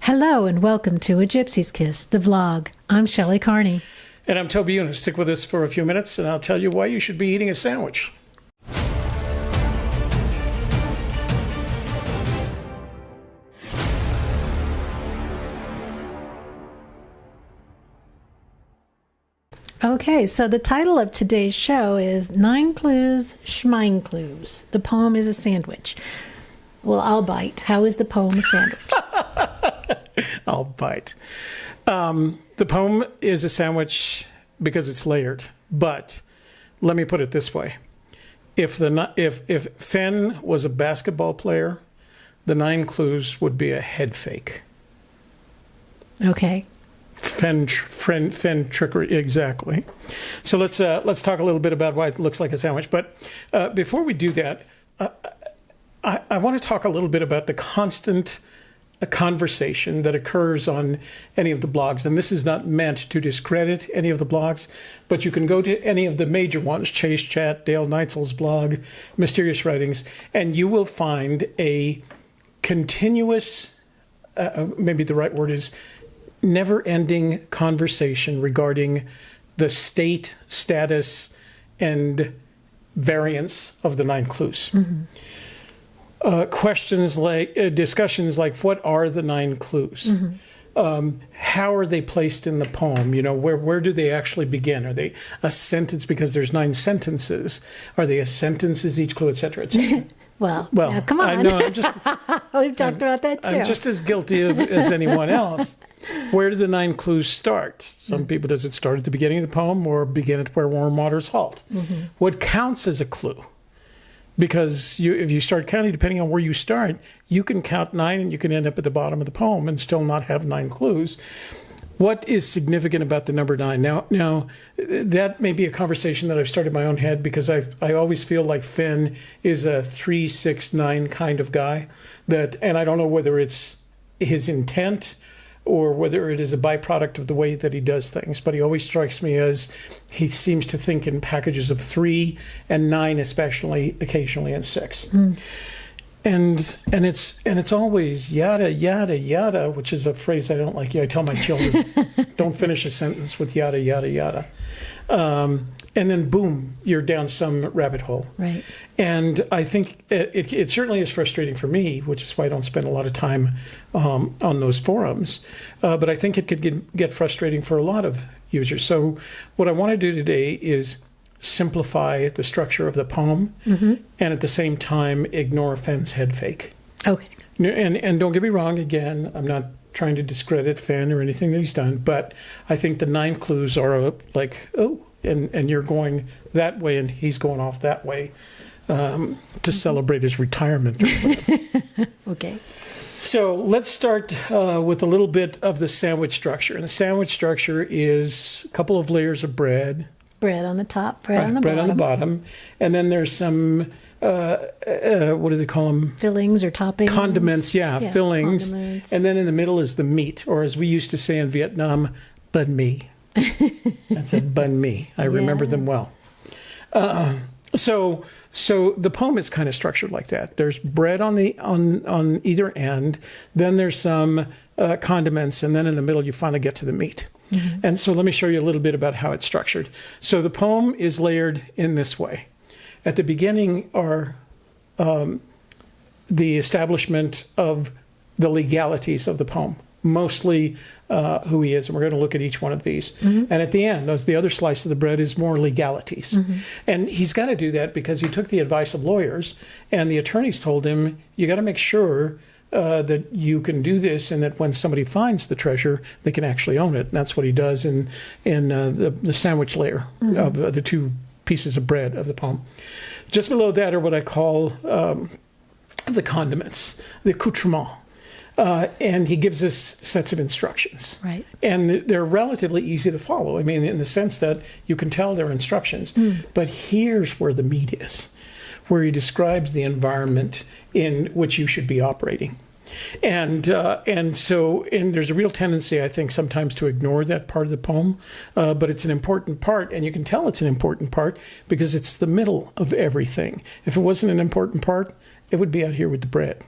Hello and welcome to A Gypsy's Kiss, the vlog. I'm Shelley Carney. And I'm Toby Eunice. Stick with us for a few minutes and I'll tell you why you should be eating a sandwich. Okay, so the title of today's show is 9 Clues, Schmine Clues. The poem is a sandwich. Well, I'll bite. How is the poem a sandwich? I'll bite. The poem is a sandwich because it's layered. But let me put it this way: if Fenn was a basketball player, the 9 clues would be a head fake. Okay. Fenn trickery, exactly. So let's talk a little bit about why it looks like a sandwich. But before we do that, I want to talk a little bit about the constant conversation that occurs on any of the blogs. And this is not meant to discredit any of the blogs, but you can go to any of the major ones, Chase Chat, Dale Neitzel's blog, Mysterious Writings, and you will find a continuous, maybe the right word is, never-ending conversation regarding the state, status, and variance of the 9 clues. Mm-hmm. Questions like, discussions like, what are the 9 clues? Mm-hmm. How are they placed in the poem? You know, where do they actually begin? Are they a sentence because there's 9 sentences? Are they a sentence is each clue, et cetera, et cetera? Well, now, come on. I know, We've talked about that too. I'm just as guilty as anyone else. Where do the 9 clues start? Some people, does it start at the beginning of the poem or begin at where warm waters halt? Mm-hmm. What counts as a clue? Because if you start counting, depending on where you start, you can count 9 and you can end up at the bottom of the poem and still not have 9 clues. What is significant about the number 9? Now that may be a conversation that I've started in my own head because I always feel like Fenn is a 3, 6, 9 kind of guy. And I don't know whether it's his intent or whether it is a byproduct of the way that he does things. But he always strikes me as he seems to think in packages of 3 and 9, especially occasionally, and 6. Mm. And it's always yada, yada, yada, which is a phrase I don't like. I tell my children, don't finish a sentence with yada, yada, yada. And then, boom, you're down some rabbit hole. Right. And I think it certainly is frustrating for me, which is why I don't spend a lot of time on those forums. But I think it could get frustrating for a lot of users. So what I want to do today is simplify the structure of the poem, mm-hmm. and at the same time ignore Fenn's head fake. Okay. And don't get me wrong, again, I'm not trying to discredit Fenn or anything that he's done, but I think the 9 clues are like, oh, and you're going that way and he's going off that way to celebrate his retirement. Okay. So let's start with a little bit of the sandwich structure. And the sandwich structure is a couple of layers of bread. Bread on the top, bread on the bottom. Bread on the bottom. And then there's some, what do they call them? Fillings or toppings. Condiments, yeah, fillings. Condiments. And then in the middle is the meat, or as we used to say in Vietnam, banh mi. That's a banh mi. I remember them well. So the poem is kind of structured like that. There's bread on either end. Then there's some condiments, and then in the middle you finally get to the meat. Mm-hmm. And so let me show you a little bit about how it's structured. So the poem is layered in this way. At the beginning are the establishment of the legalities of the poem, mostly who he is, and we're going to look at each one of these. Mm-hmm. And at the end, the other slice of the bread is more legalities. Mm-hmm. And he's got to do that because he took the advice of lawyers, and the attorneys told him, you got to make sure that you can do this, and that when somebody finds the treasure, they can actually own it. And that's what he does in the sandwich layer, mm-hmm. of the 2 pieces of bread of the poem. Just below that are what I call the condiments, the accoutrements. And he gives us sets of instructions. Right. And they're relatively easy to follow. I mean, in the sense that you can tell they're instructions. Mm. But here's where the meat is, where he describes the environment in which you should be operating. And there's a real tendency, I think, sometimes to ignore that part of the poem, but it's an important part, and you can tell it's an important part because it's the middle of everything. If it wasn't an important part, it would be out here with the bread.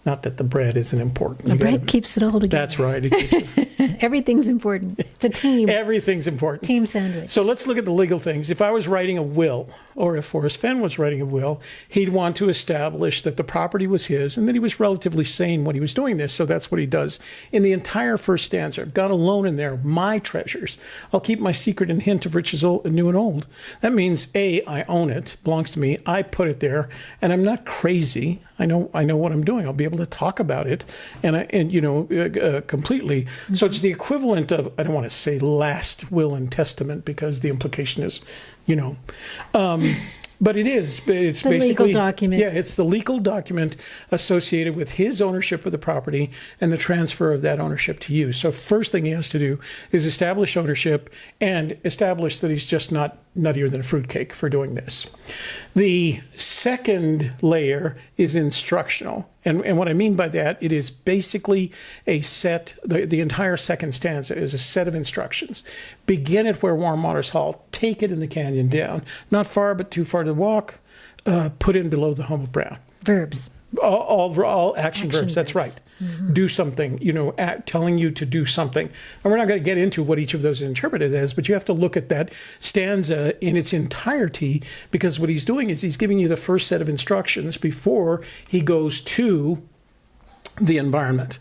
Not that the bread isn't important. The bread keeps it all together. That's right. It keeps it. Everything's important. It's a team. Everything's important. Team sandwich. So let's look at the legal things. If I was writing a will, or if Forrest Fenn was writing a will, he'd want to establish that the property was his and that he was relatively sane when he was doing this. So that's what he does. In the entire first stanza, I've got a loan in there, my treasures. I'll keep my secret and hint of riches old, new and old. That means, A, I own it, belongs to me. I put it there, and I'm not crazy. I know what I'm doing. I'll be able to talk about it, completely. Mm-hmm. So it's the equivalent of, I don't want to say last will and testament because the implication is, but it is. It's the basically legal document. Yeah, it's the legal document associated with his ownership of the property and the transfer of that ownership to you. So first thing he has to do is establish ownership and establish that he's just not nuttier than a fruitcake for doing this. The second layer is instructional. And what I mean by that, it is basically a set, the entire second stanza is a set of instructions. Begin at where warm waters halt, take it in the canyon down, not far but too far to walk, put in below the home of Brown. Verbs. All action verbs, that's right. Mm-hmm. Do something, telling you to do something. And we're not going to get into what each of those is interpreted as, but you have to look at that stanza in its entirety, because what he's doing is he's giving you the first set of instructions before he goes to the environment.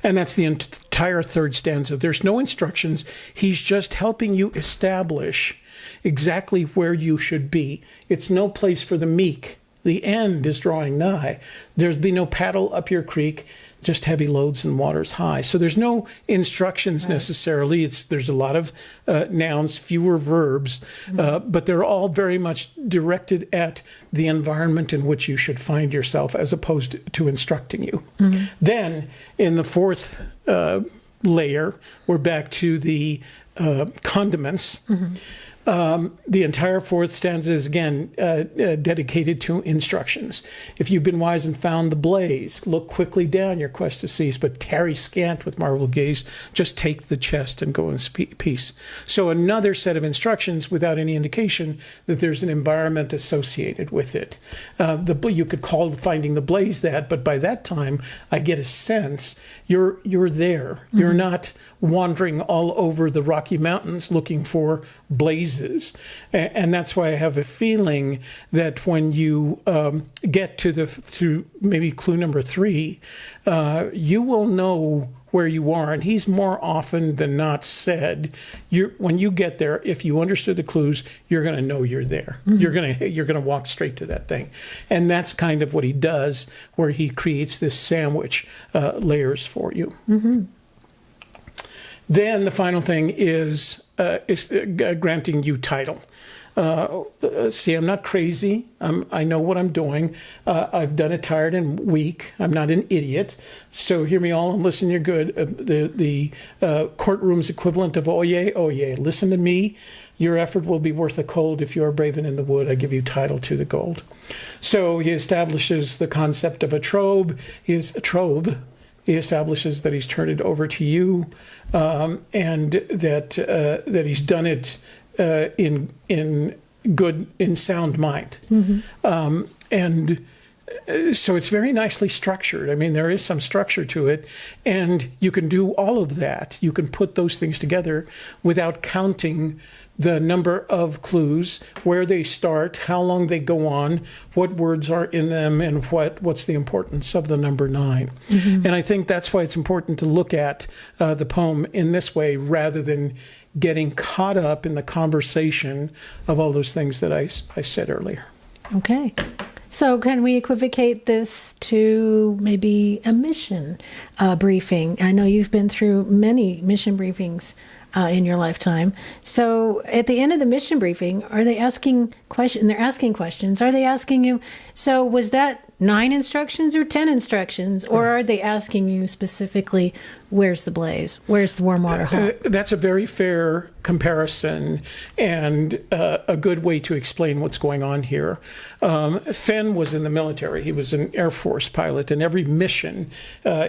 And that's the entire third stanza. There's no instructions. He's just helping you establish exactly where you should be. It's no place for the meek. The end is drawing nigh. There's be no paddle up your creek, just heavy loads and waters high. So there's no instructions necessarily. There's a lot of nouns, fewer verbs, but they're all very much directed at the environment in which you should find yourself as opposed to instructing you. Mm-hmm. Then in the fourth layer, we're back to the condiments. Mm-hmm. The entire fourth stanza is, again, dedicated to instructions. If you've been wise and found the blaze, look quickly down your quest to cease, but tarry scant with marvel gaze. Just take the chest and go in peace. So another set of instructions without any indication that there's an environment associated with it. You could call finding the blaze that, but by that time, I get a sense you're there. Mm-hmm. You're not wandering all over the Rocky Mountains looking for blazes. And that's why I have a feeling that when you get to maybe clue number 3, you will know where you are. And he's more often than not said, when you get there, if you understood the clues, you're going to know you're there. Mm-hmm. You're going to walk straight to that thing. And that's kind of what he does, where he creates this sandwich layers for you. Mm-hmm. Then the final thing is granting you title. See, I'm not crazy. I know what I'm doing. I've done it tired and weak. I'm not an idiot. So hear me all and listen, you're good. The courtroom's equivalent of, oh yea, listen to me. Your effort will be worth the cold. If you are brave and in the wood, I give you title to the gold. So he establishes the concept of a trove. He establishes that he's turned it over to you, and that he's done it in sound mind. Mm-hmm. So it's very nicely structured. I mean, there is some structure to it, and you can do all of that. You can put those things together without counting the number of clues, where they start, how long they go on, what words are in them, and what's the importance of the number 9. Mm-hmm. And I think that's why it's important to look at the poem in this way, rather than getting caught up in the conversation of all those things that I said earlier. Okay. So can we equivocate this to maybe a mission briefing? I know you've been through many mission briefings in your lifetime. So at the end of the mission briefing, are they asking questions? They're asking questions. Are they asking you, so was that 9 instructions or 10 instructions? Or are they asking you specifically, where's the blaze? Where's the warm water halt? That's a very fair comparison and a good way to explain what's going on here. Fenn was in the military. He was an Air Force pilot, and every mission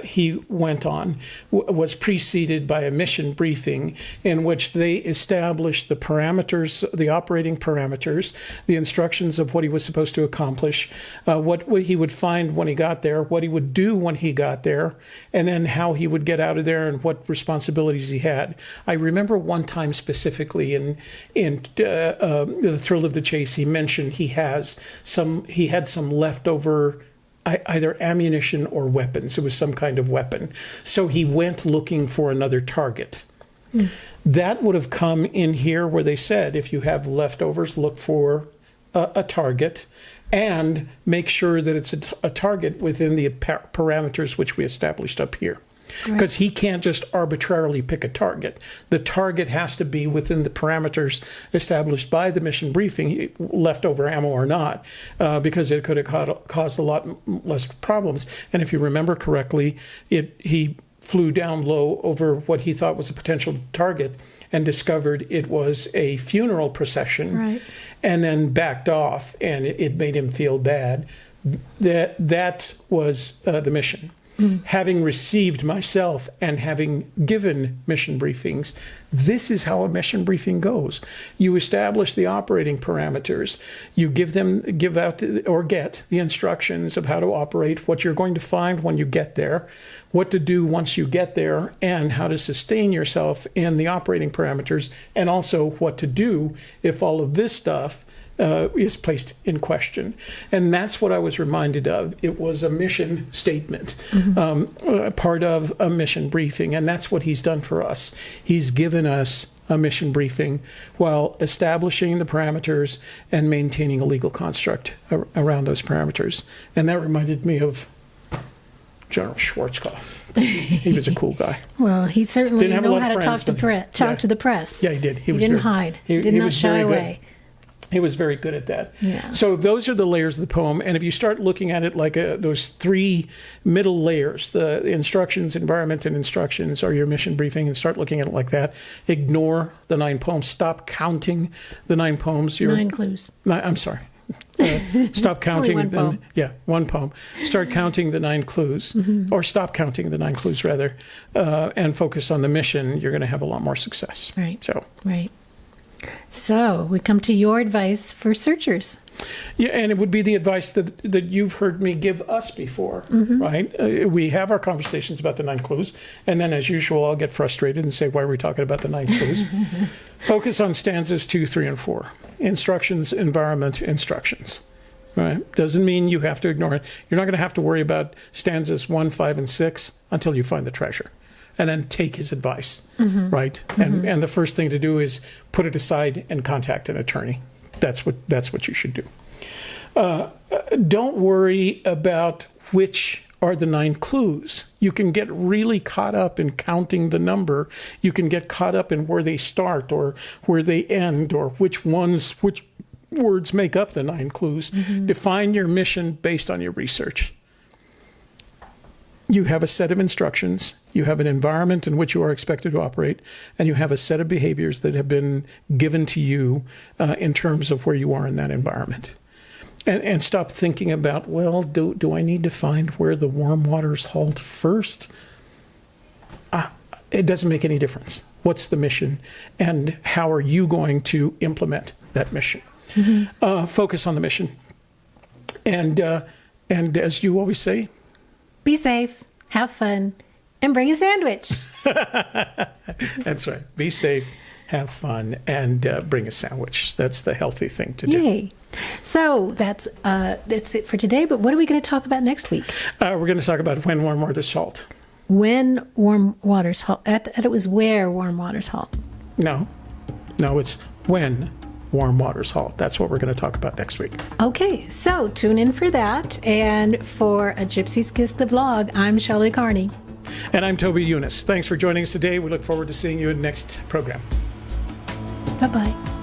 he went on was preceded by a mission briefing in which they established the parameters, the operating parameters, the instructions of what he was supposed to accomplish, what he would find when he got there, what he would do when he got there, and then how he would get out of there and what responsibilities he had. I remember one time specifically in The Thrill of the Chase, he mentioned he had some leftover either ammunition or weapons. It was some kind of weapon. So he went looking for another target. That would have come in here where they said, if you have leftovers, look for a target and make sure that it's a target within the parameters which we established up here. Because he can't just arbitrarily pick a target. The target has to be within the parameters established by the mission briefing, leftover ammo or not, because it could have caused a lot less problems. And if you remember correctly, he flew down low over what he thought was a potential target and discovered it was a funeral procession, and then backed off, and it made him feel bad. That was the mission. Having received myself and having given mission briefings, this is how a mission briefing goes. You establish the operating parameters. You give out or get the instructions of how to operate, what you're going to find when you get there, what to do once you get there, and how to sustain yourself in the operating parameters, and also what to do if all of this stuff is placed in question. And that's what I was reminded of. It was a mission statement, part of a mission briefing, and that's what he's done for us. He's given us a mission briefing while establishing the parameters and maintaining a legal construct around those parameters. And that reminded me of General Schwarzkopf. He was a cool guy. Well, he certainly Didn't have a knew lot how of to friends, talk to the press. Yeah, he did. He didn't hide. He did not shy away. He was very good at that. Yeah. So those are the layers of the poem. And if you start looking at it like those three middle layers, the instructions, environment, and instructions are your mission briefing, and start looking at it like that. Ignore the 9 poems. Stop counting the 9 poems. 9 clues. I'm sorry. Stop counting. Only one poem. One poem. Start counting the 9 clues, or stop counting the 9 clues rather, and focus on the mission. You're going to have a lot more success. Right. So we come to your advice for searchers. Yeah, and it would be the advice that you've heard me give us before, right? We have our conversations about the 9 clues, and then as usual, I'll get frustrated and say, why are we talking about the 9 clues? Focus on stanzas 2, 3, and 4. Instructions, environment, instructions. Right? Doesn't mean you have to ignore it. You're not going to have to worry about stanzas 1, 5, and 6 until you find the treasure. And then take his advice, right? And the first thing to do is put it aside and contact an attorney. That's what you should do. Don't worry about which are the 9 clues. You can get really caught up in counting the number. You can get caught up in where they start or where they end, or which words make up the 9 clues. Define your mission based on your research. You have a set of instructions, you have an environment in which you are expected to operate, and you have a set of behaviors that have been given to you in terms of where you are in that environment. And stop thinking about, well, do I need to find where the warm waters halt first? It doesn't make any difference. What's the mission, and how are you going to implement that mission? Focus on the mission. And as you always say, be safe, have fun, and bring a sandwich. That's right. Be safe, have fun, and bring a sandwich. That's the healthy thing to do. Yay. So that's it for today. But what are we going to talk about next week? We're going to talk about when warm waters halt. When warm waters halt. It was where warm waters halt. No, it's when warm waters halt. That's what we're going to talk about next week. Okay, so tune in for that. And for A Gypsy's Kiss the Vlog, I'm Shelley Carney. And I'm Toby Eunice. Thanks for joining us today. We look forward to seeing you in the next program. Bye-bye.